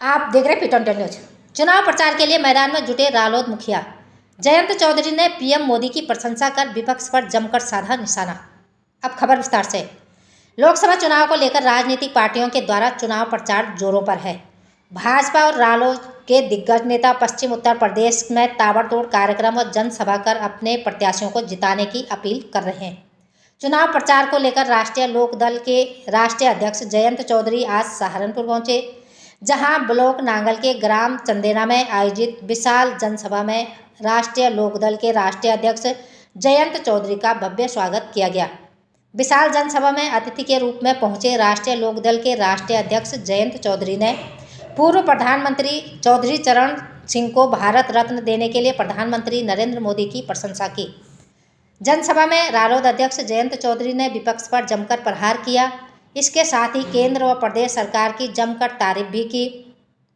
आप देख रहे हैं P20 न्यूज। चुनाव प्रचार के लिए मैदान में जुटे रालोद मुखिया जयंत चौधरी ने पीएम मोदी की प्रशंसा कर विपक्ष पर जमकर साधा निशाना। अब खबर विस्तार से। लोकसभा चुनाव को लेकर राजनीतिक पार्टियों के द्वारा चुनाव प्रचार जोरों पर है। भाजपा और रालोद के दिग्गज नेता पश्चिम उत्तर प्रदेश में ताबड़तोड़ कार्यक्रम और जनसभा कर अपने प्रत्याशियों को जिताने की अपील कर रहे हैं। चुनाव प्रचार को लेकर राष्ट्रीय लोकदल के राष्ट्रीय अध्यक्ष जयंत चौधरी आज सहारनपुर पहुंचे, जहां ब्लॉक नांगल के ग्राम चंदेना में आयोजित विशाल जनसभा में राष्ट्रीय लोकदल के राष्ट्रीय अध्यक्ष जयंत चौधरी का भव्य स्वागत किया गया। विशाल जनसभा में अतिथि के रूप में पहुंचे राष्ट्रीय लोकदल के राष्ट्रीय अध्यक्ष जयंत चौधरी ने पूर्व प्रधानमंत्री चौधरी चरण सिंह को भारत रत्न देने के लिए प्रधानमंत्री नरेंद्र मोदी की प्रशंसा की। जनसभा में रालोद अध्यक्ष जयंत चौधरी ने विपक्ष पर जमकर प्रहार किया। इसके साथ ही केंद्र व प्रदेश सरकार की जमकर तारीफ भी की।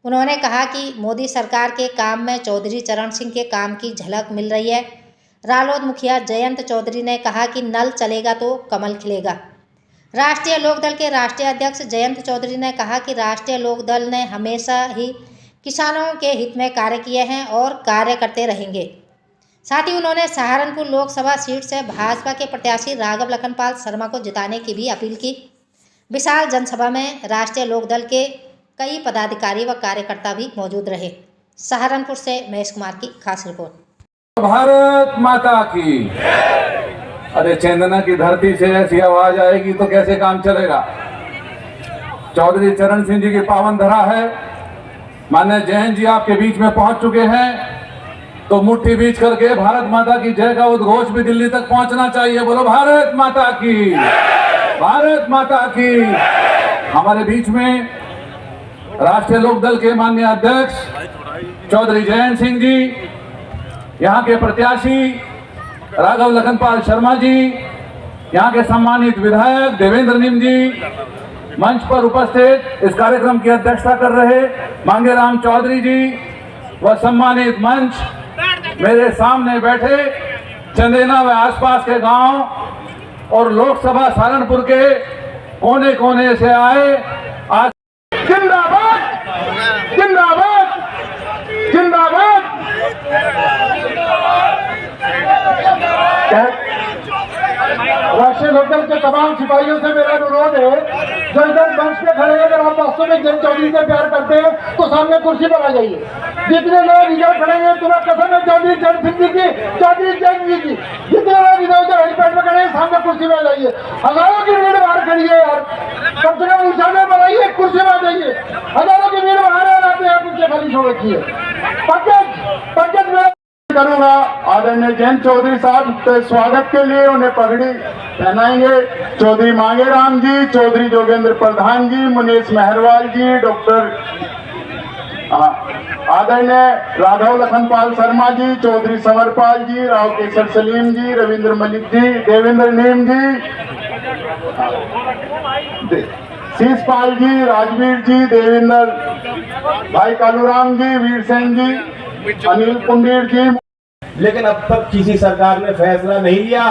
उन्होंने कहा कि मोदी सरकार के काम में चौधरी चरण सिंह के काम की झलक मिल रही है। रालोद मुखिया जयंत चौधरी ने कहा कि नल चलेगा तो कमल खिलेगा। राष्ट्रीय लोकदल के राष्ट्रीय अध्यक्ष जयंत चौधरी ने कहा कि राष्ट्रीय लोकदल ने हमेशा ही किसानों के हित में कार्य किए हैं और कार्य करते रहेंगे। साथ ही उन्होंने सहारनपुर लोकसभा सीट से भाजपा के प्रत्याशी राघव लखनपाल शर्मा को जिताने की भी अपील की। विशाल जनसभा में राष्ट्रीय लोकदल के कई पदाधिकारी व कार्यकर्ता भी मौजूद रहे। सहारनपुर से महेश कुमार की खास रिपोर्ट। भारत माता की। अरे चंदना की धरती से ऐसी आवाज आएगी तो कैसे काम चलेगा। चौधरी चरण सिंह जी की पावन धरा है। माननीय जयंत जी आपके बीच में पहुंच चुके हैं, तो मुट्ठी बीच करके भारत माता की जय का उद्घोष भी दिल्ली तक पहुंचना चाहिए। बोलो भारत माता की, भारत माता की। हमारे बीच में राष्ट्रीय लोकदल के माननीय अध्यक्ष चौधरी जयंत सिंह जी, यहाँ के प्रत्याशी राघव लखनपाल शर्मा जी, यहाँ के सम्मानित विधायक देवेंद्र नीम जी, मंच पर उपस्थित इस कार्यक्रम की अध्यक्षता कर रहे मांगेराम चौधरी जी व सम्मानित मंच मेरे सामने बैठे चंदेना व आसपास के गांव और लोकसभा सहारनपुर के कोने कोने से आए। आज जिंदाबाद जिंदाबाद जिंदाबाद। राष्ट्रीय लोकदल के तमाम सिपाहियों से मेरा अनुरोध है, जो इधर मंच पे खड़े हैं, अगर आप वास्तव में जयंत चौधरी से प्यार करते हैं तो सामने कुर्सी पर आ जाइए। जितने लोग इधर खड़े हैं, तुम्हें कसम है चौधरी चरण सिंह जी की, चौधरी जयंत जी की, जितने लोग इधर उधर हेलीपैड में खड़े हैं सामने कुर्सी पर आ जाइए। हजारों की भीड़ बाहर खड़ी है यार, कम से कम निशाने पर आइए, कुर्सी पर आ जाइए। हजारों की भीड़ बाहर आते हैं, कुर्सी खाली छोड़ रखी है। पंकज में करूंगा आदरणीय जयंत चौधरी साहब के स्वागत के लिए उन्हें पगड़ी पहनाएंगे। चौधरी मांगेराम जी, चौधरी जोगेंद्र प्रधान जी, मुनीश मेहरवाल जी, डॉक्टर आदरणीय राघव लखनपाल शर्मा जी, चौधरी संवरपाल जी, राव केसर सलीम जी, रविंद्र मलिक जी, देवेंद्र नीम जी, शीशपाल जी, राजवीर जी, देवेंद्र भाई कालूराम जी, वीर सेन जी, अनिल कुंडीर जी। लेकिन अब तक किसी सरकार ने फैसला नहीं लिया।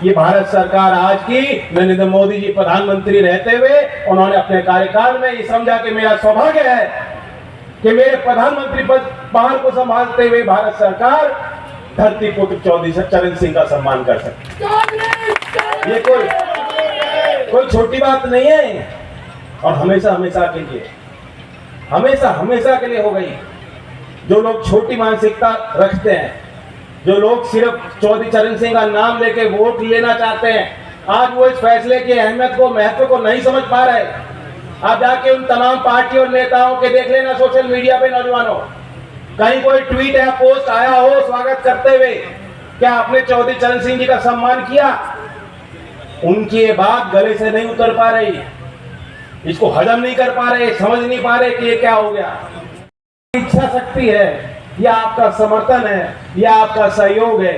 ये भारत सरकार आज की नरेंद्र मोदी जी प्रधानमंत्री रहते हुए उन्होंने अपने कार्यकाल में ये समझा कि मेरा सौभाग्य है कि मेरे प्रधानमंत्री पद पहाड़ को संभालते हुए भारत सरकार धरती पुत्र चौधरी चरण सिंह का सम्मान कर सकती। ये कोई छोटी बात नहीं है। और हमेशा हमेशा के लिए हो गई। जो लोग छोटी मानसिकता रखते हैं, जो लोग सिर्फ चौधरी चरण सिंह का नाम लेके वोट लेना चाहते हैं, आज वो इस फैसले की अहमियत को, महत्व को नहीं समझ पा रहे। आप जाके उन तमाम पार्टी और नेताओं के देख लेना सोशल मीडिया पे, नौजवानों, कहीं कोई ट्वीट या पोस्ट आया हो स्वागत करते हुए, क्या आपने चौधरी चरण सिंह जी का सम्मान किया? उनकी ये बात गले से नहीं उतर पा रही, इसको हजम नहीं कर पा रहे, समझ नहीं पा रहे कि ये क्या हो गया। इच्छा शक्ति है या आपका समर्थन है या आपका सहयोग है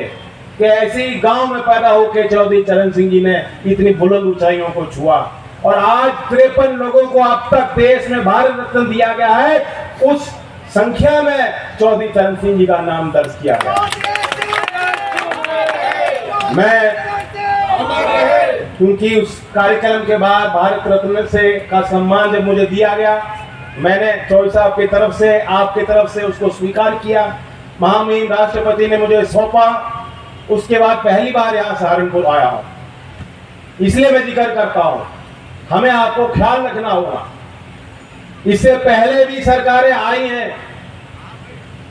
कि ऐसी गांव में पैदा होकर चौधरी चरण सिंह जी ने इतनी बुलंद ऊंचाइयों को छुआ और आज 53 लोगों को अब तक देश में भारत रत्न दिया गया है। उस संख्या में चौधरी चरण सिंह जी का नाम दर्ज किया गया। मैं क्योंकि उस कार्यक्रम के बाद भारत रत्न से का सम्मान जब मुझे दिया गया मैंने चौधरी साहब की तरफ से, आपकी तरफ से उसको स्वीकार किया। महामहिम राष्ट्रपति ने मुझे सौंपा, उसके बाद पहली बार यहाँ सहारनपुर आया हूँ। इसलिए मैं जिक्र करता हूँ, हमें आपको ख्याल रखना होगा। इससे पहले भी सरकारें आई हैं,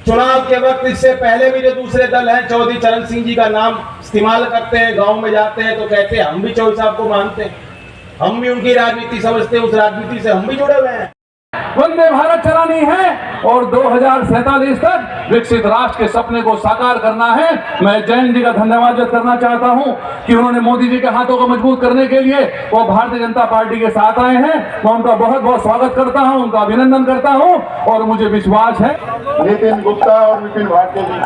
चुनाव के वक्त इससे पहले भी जो दूसरे दल हैं चौधरी चरण सिंह जी का नाम इस्तेमाल करते हैं, गांव में जाते हैं तो कहते हैं हम भी चौधरी साहब को मानते हैं, हम भी उनकी राजनीति समझते हैं, उस राजनीति से हम भी जुड़े हुए हैं। वंदे भारत चलानी है और 2047 तक विकसित राष्ट्र के सपने को साकार करना है। मैं जयंत जी का धन्यवाद व्यक्त करना चाहता हूं कि उन्होंने मोदी जी के हाथों को मजबूत करने के लिए वो भारतीय जनता पार्टी के साथ आए हैं। मैं उनका बहुत बहुत स्वागत करता हूं, उनका अभिनंदन करता हूं और मुझे विश्वास है नितिन गुप्ता और विपिन भारती जी।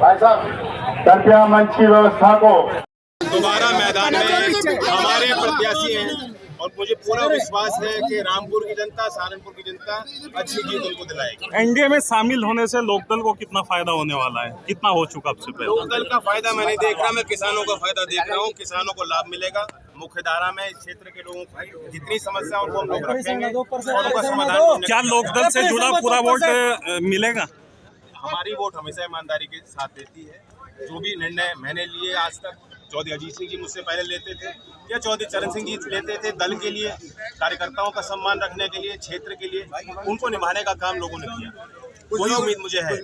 भाई साहब कृपया मंच की व्यवस्था को दोबारा मैदान में हमारे प्रत्याशी हैं और मुझे पूरा विश्वास है कि रामपुर की जनता, सहारनपुर की जनता अच्छी जीत उनको दिलाएगी। एनडीए में शामिल होने से लोकदल को कितना फायदा होने वाला है, कितना हो चुका अब से पहले? लोकदल का फायदा मैं नहीं देख रहा, मैं किसानों का फायदा देख रहा हूँ। किसानों को लाभ मिलेगा, मुख्य धारा में इस क्षेत्र के लोगों की जितनी समस्या उनको हम लोग रखेंगे और उनका समाधान। क्या लोकदल से जुड़ा पूरा वोट मिलेगा? हमारी वोट हमेशा ईमानदारी के साथ देती है। जो भी निर्णय मैंने लिए आज तक, चौधरी अजीत सिंह जी मुझसे पहले लेते थे या चौधरी चरण सिंह जी लेते थे, दल के लिए, कार्यकर्ताओं का सम्मान रखने के लिए, क्षेत्र के लिए, उनको निभाने का काम लोगों ने किया। वही उम्मीद मुझे है।